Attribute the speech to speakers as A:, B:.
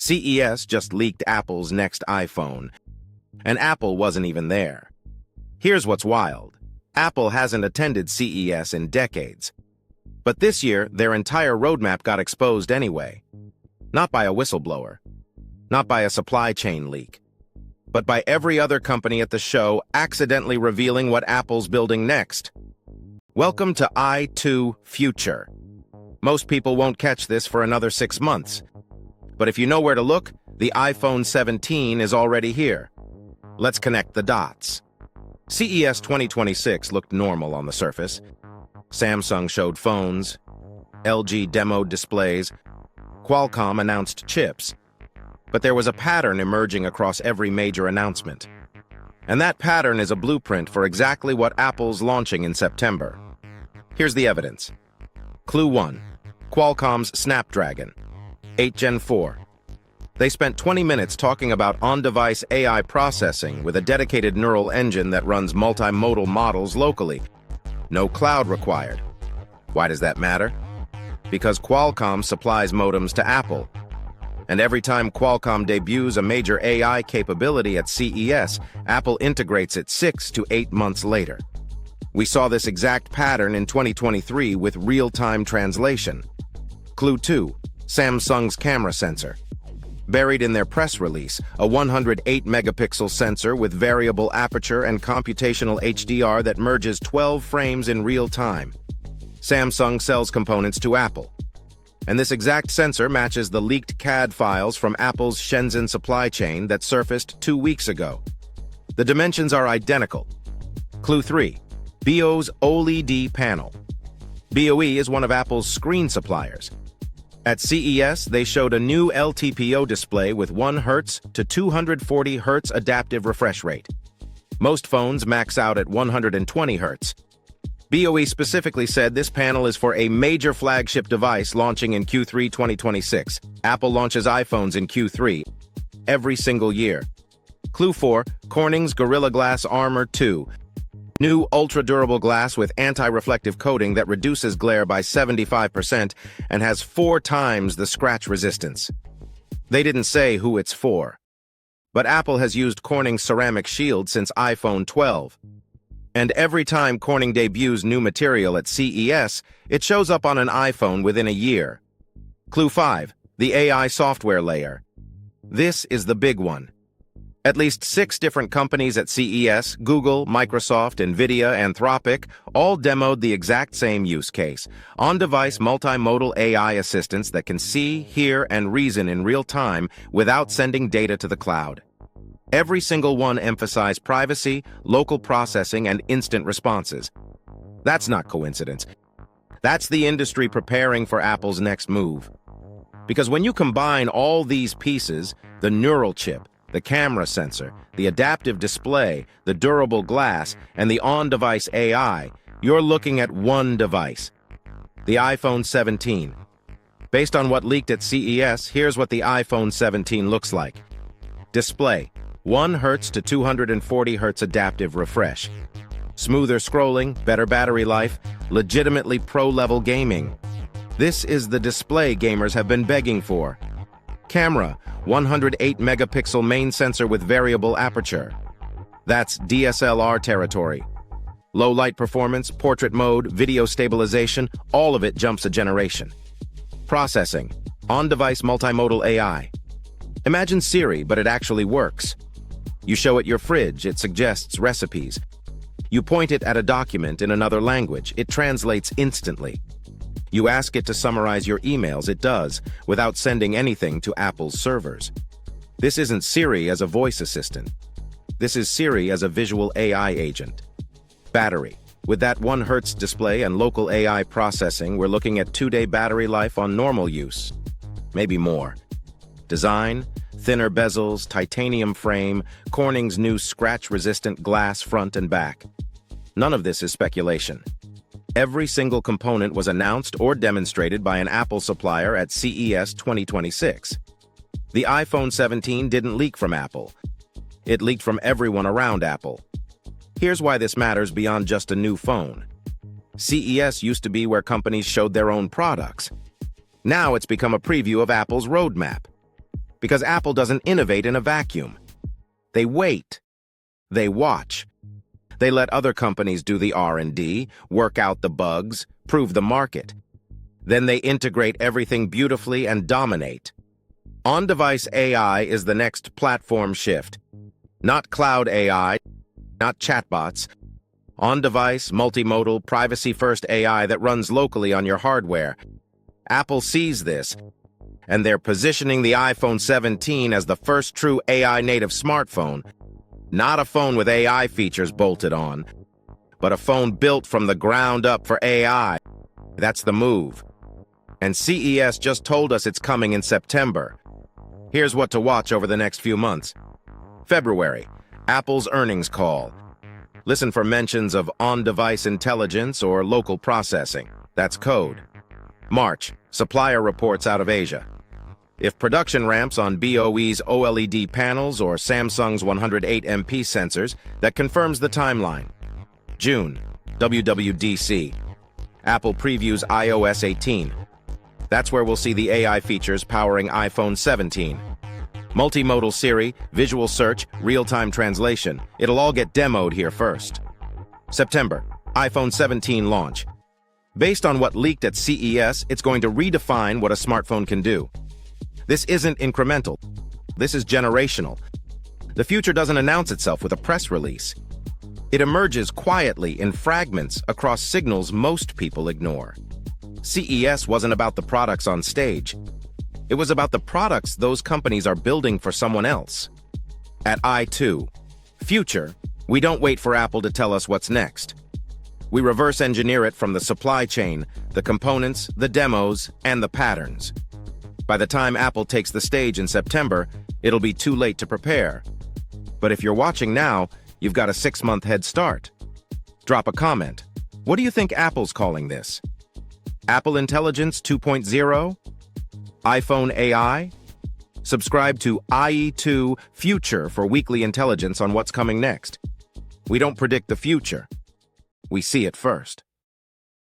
A: CES just leaked Apple's next iPhone, and Apple wasn't even there. Here's what's wild. Apple hasn't attended CES in decades. But this year, their entire roadmap got exposed anyway. Not by a whistleblower, not by a supply chain leak, but by every other company at the show accidentally revealing what Apple's building next. Welcome to I2 Future. Most people won't catch this for another 6 months. But if you know where to look, the iPhone 17 is already here. Let's connect the dots. CES 2026 looked normal on the surface. Samsung showed phones, LG demoed displays, Qualcomm announced chips. But there was a pattern emerging across every major announcement. And that pattern is a blueprint for exactly what Apple's launching in September. Here's the evidence. Clue 1. Qualcomm's Snapdragon 8 Gen 4. They spent 20 minutes talking about on-device AI processing with a dedicated neural engine that runs multimodal models locally. No cloud required. Why does that matter? Because Qualcomm supplies modems to Apple. And every time Qualcomm debuts a major AI capability at CES, Apple integrates it 6 to 8 months later. We saw this exact pattern in 2023 with real-time translation. Clue 2. Samsung's camera sensor. Buried in their press release, a 108-megapixel sensor with variable aperture and computational HDR that merges 12 frames in real time. Samsung sells components to Apple. And this exact sensor matches the leaked CAD files from Apple's Shenzhen supply chain that surfaced 2 weeks ago. The dimensions are identical. Clue 3. BOE's OLED panel. BOE is one of Apple's screen suppliers. At CES, they showed a new LTPO display with 1 Hz to 240 Hz adaptive refresh rate. Most phones max out at 120 Hz. BOE specifically said this panel is for a major flagship device launching in Q3 2026. Apple launches iPhones in Q3 every single year. Clue 4. Corning's Gorilla Glass Armor 2. New ultra-durable glass with anti-reflective coating that reduces glare by 75% and has 4 times the scratch resistance. They didn't say who it's for. But Apple has used Corning's ceramic shield since iPhone 12. And every time Corning debuts new material at CES, it shows up on an iPhone within a year. Clue 5. The AI software layer. This is the big one. At least 6 different companies at CES, Google, Microsoft, NVIDIA, Anthropic, all demoed the exact same use case: on-device multimodal AI assistants that can see, hear, and reason in real time without sending data to the cloud. Every single one emphasized privacy, local processing, and instant responses. That's not coincidence. That's the industry preparing for Apple's next move. Because when you combine all these pieces, the neural chip, the camera sensor, the adaptive display, the durable glass, and the on-device AI, you're looking at one device: the iPhone 17. Based on what leaked at CES, here's what the iPhone 17 looks like. Display: 1 Hz to 240 Hz adaptive refresh. Smoother scrolling, better battery life, legitimately pro-level gaming. This is the display gamers have been begging for. Camera: 108-megapixel main sensor with variable aperture. That's DSLR territory. Low light performance, portrait mode, video stabilization, all of it jumps a generation. Processing: on-device multimodal AI. Imagine Siri, but it actually works. You show it your fridge, it suggests recipes. You point it at a document in another language, it translates instantly. You ask it to summarize your emails, it does, without sending anything to Apple's servers. This isn't Siri as a voice assistant. This is Siri as a visual AI agent. Battery: with that 1 Hz display and local AI processing, we're looking at 2-day battery life on normal use. Maybe more. Design: thinner bezels, titanium frame, Corning's new scratch-resistant glass front and back. None of this is speculation. Every single component was announced or demonstrated by an Apple supplier at CES 2026. The iPhone 17 didn't leak from Apple. It leaked from everyone around Apple. Here's why this matters beyond just a new phone. CES used to be where companies showed their own products. Now it's become a preview of Apple's roadmap. Because Apple doesn't innovate in a vacuum. They wait. They watch. They let other companies do the R&D, work out the bugs, prove the market. Then they integrate everything beautifully and dominate. On-device AI is the next platform shift. Not cloud AI, not chatbots. On-device, multimodal, privacy-first AI that runs locally on your hardware. Apple sees this, and they're positioning the iPhone 17 as the first true AI-native smartphone. Not a phone with AI features bolted on, but a phone built from the ground up for AI. That's the move. And CES just told us it's coming in September. Here's what to watch over the next few months. February, Apple's earnings call. Listen for mentions of on-device intelligence or local processing. That's code. March, supplier reports out of Asia. If production ramps on BOE's OLED panels or Samsung's 108MP sensors, that confirms the timeline. June, WWDC. Apple previews iOS 18. That's where we'll see the AI features powering iPhone 17. Multimodal Siri, visual search, real-time translation. It'll all get demoed here first. September, iPhone 17 launch. Based on what leaked at CES, it's going to redefine what a smartphone can do. This isn't incremental. This is generational. The future doesn't announce itself with a press release. It emerges quietly in fragments across signals most people ignore. CES wasn't about the products on stage. It was about the products those companies are building for someone else. At I2, Future, we don't wait for Apple to tell us what's next. We reverse engineer it from the supply chain, the components, the demos, and the patterns. By the time Apple takes the stage in September, it'll be too late to prepare. But if you're watching now, you've got a 6-month head start. Drop a comment. What do you think Apple's calling this? Apple Intelligence 2.0? iPhone AI? Subscribe to IE2 Future for weekly intelligence on what's coming next. We don't predict the future. We see it first.